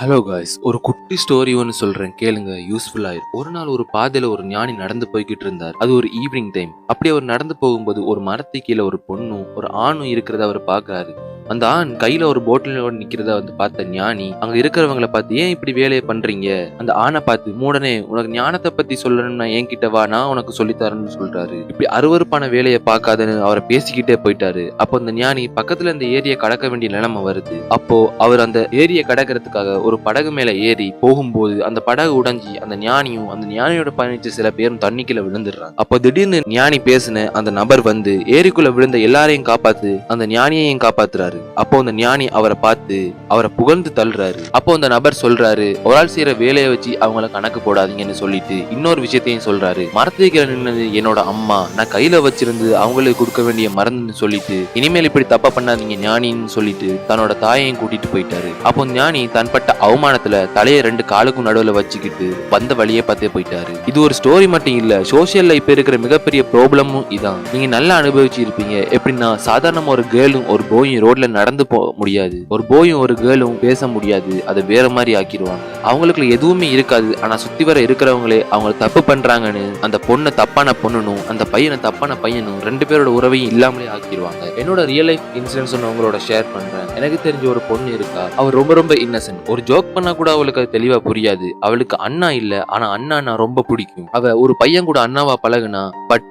Hello guys, ஒரு குட்டி story ஒன்று சொல்றேன் கேளுங்க, யூஸ்ஃபுல்லா இருக்கும். ஒரு நாள் ஒரு பாதையில ஒரு ஞானி நடந்து போய்கிட்டு இருந்தார். அது ஒரு ஈவினிங் டைம். அப்படி அவர் நடந்து போகும்போது ஒரு மரத்து கீழே ஒரு பொண்ணும் ஒரு ஆணும் இருக்கிறத அவர் பாக்குறாரு. அந்த ஆண் கையில ஒரு போட்டிலோட நிக்கிறத பார்த்த ஞானி அங்க இருக்கிறவங்களை பார்த்து, ஏன் இப்படி வேலையை பண்றீங்க? அந்த ஆணை பார்த்து, மூடனே, உனக்கு ஞானத்தை பத்தி சொல்லணும்னா என்கிட்ட வா, நான் உனக்கு சொல்லித்தரேன்னு சொல்றாரு. இப்படி அருவருப்பான வேலையை பார்க்காதன்னு அவரை பேசிக்கிட்டே போயிட்டாரு. அப்போ அந்த ஞானி பக்கத்துல இந்த ஏரியை கடக்க வேண்டிய நிலைமை வருது. அப்போ அவர் அந்த ஏரியை கடக்கிறதுக்காக ஒரு படகு மேல ஏறி போகும்போது அந்த படகு உடைஞ்சி அந்த ஞானியும் அந்த ஞானியோட பயணிச்ச சில பேரும் தண்ணிக்குள்ள விழுந்துடுறாங்க. அப்போ திடீர்னு ஞானி பேசின அந்த நபர் வந்து ஏரிக்குள்ள விழுந்த எல்லாரையும் காப்பாத்து அந்த ஞானியையும் காப்பாத்துறாரு. அப்போ அந்த ஞானி அவரை பார்த்து அவரை புகழ்ந்து தள்ளுறாரு. அப்போ அந்த நபர் சொல்றாரு, ஒரு ஆள் செய்யற வேலையை வச்சு அவங்கள கணக்கு போடாதீங்கன்னு சொல்லிட்டு இன்னொரு விஷயத்தையும் சொல்றாரு. மரத்துக்கு நின்னது என்னோட அம்மா, நான் கையில வச்சிருந்து அவங்களுக்கு கொடுக்க வேண்டிய மருந்துன்னு சொல்லிட்டு இனிமேல் இப்படி தப்பா பண்ணாதீங்க ஞானின்னு சொல்லிட்டு தன்னோட தாயையும் கூட்டிட்டு போயிட்டாரு. அப்போ ஞானி தன்பட்ட அவமானத்துல தலையை ரெண்டு காலுக்கும் நடுவுல வச்சுக்கிட்டு வந்த வழியே பார்த்தே போயிட்டாரு. இது ஒரு ஸ்டோரி மட்டும் இல்ல, சோசியல்ல இப்ப இருக்கிற மிகப்பெரிய ப்ராப்ளமும் இதான். நீங்க நல்லா அனுபவிச்சு இருப்பீங்க. எப்படின்னா, சாதாரண ஒரு கேர்ளும் ஒரு போயும் ரோட்ல நடந்து போக முடியாது, ஒரு போயும் ஒரு கேர்ளும் பேச முடியாது, அதை வேற மாதிரி ஆக்கிடுவாங்க. அவங்களுக்கு எதுவுமே இருக்காது. ஆனா சுத்தி வர இருக்கிறவங்களே அவங்க தப்பு பண்றாங்கன்னு அந்த பொண்ணை தப்பான பொண்ணுனும் அந்த பையனை தப்பான பையனும் ரெண்டு பேரோட உறவையும் இல்லாமலே ஆக்கிடுவாங்க. என்னோட ரியல் லைஃப் இன்சிடென்ட்ஸ் உங்களோட ஷேர் பண்றேன். எனக்கு தெரிஞ்ச ஒரு பொண்ணு இருக்கா. அவ ரொம்ப ரொம்ப இன்னசென்ட். ஒரு ஜோக் பண்ணா கூட அவளுக்கு அது தெளிவா புரியாது. அவளுக்கு அண்ணா இல்ல, ஆனா அண்ணா ரொம்ப பிடிக்கும். அவ ஒரு பையன் கூட அண்ணாவா பழகுனா, பட்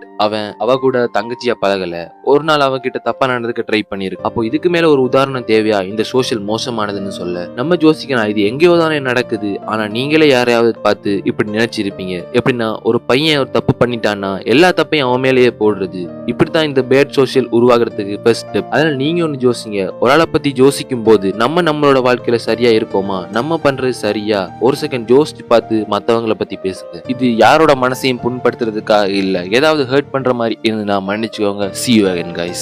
அவ கூட தங்கச்சியா பழகல. ஒரு நாள் அவகிட்ட தப்பா நடந்துக்க ட்ரை பண்ணிருக்கு. அப்போ இதுக்கு மேல ஒரு உதாரணம் தேவையா இந்த சோசியல் மோசமானதுன்னு சொல்ல? நம்ம யோசிக்கலாம், இது எங்கேயோ தானே நடக்குது. ஆனா நீங்களே யாரையாவது பார்த்து இப்படி நினைச்சிருப்பீங்க. எப்படின்னா, ஒரு பையன் ஒரு தப்பு பண்ணிட்டான்னா எல்லா தப்பையும் அவன் மேலேயே போடுறது. இப்படித்தான் இந்த பேட் சோசியல் உருவாகிறதுக்கு ஃபர்ஸ்ட் ஸ்டெப். அதனால நீங்க ஒன்னு யோசிங்க. ஒரு ஆளை பத்தி யோசிக்கும் போது நம்மளோட வாழ்க்கையில சரியா இருக்கோமா, நம்ம பண்றது சரியா, ஒரு செகண்ட் யோசிச்சு பார்த்து மத்தவங்களை பத்தி பேசுங்க. இது யாரோட மனசையும் புண்படுத்துறதுக்காக இல்ல. ஏதாவது ஹர்ட் பண்ற மாதிரி இருந்து நான் மன்னிச்சுக்கோங்க. See you again guys.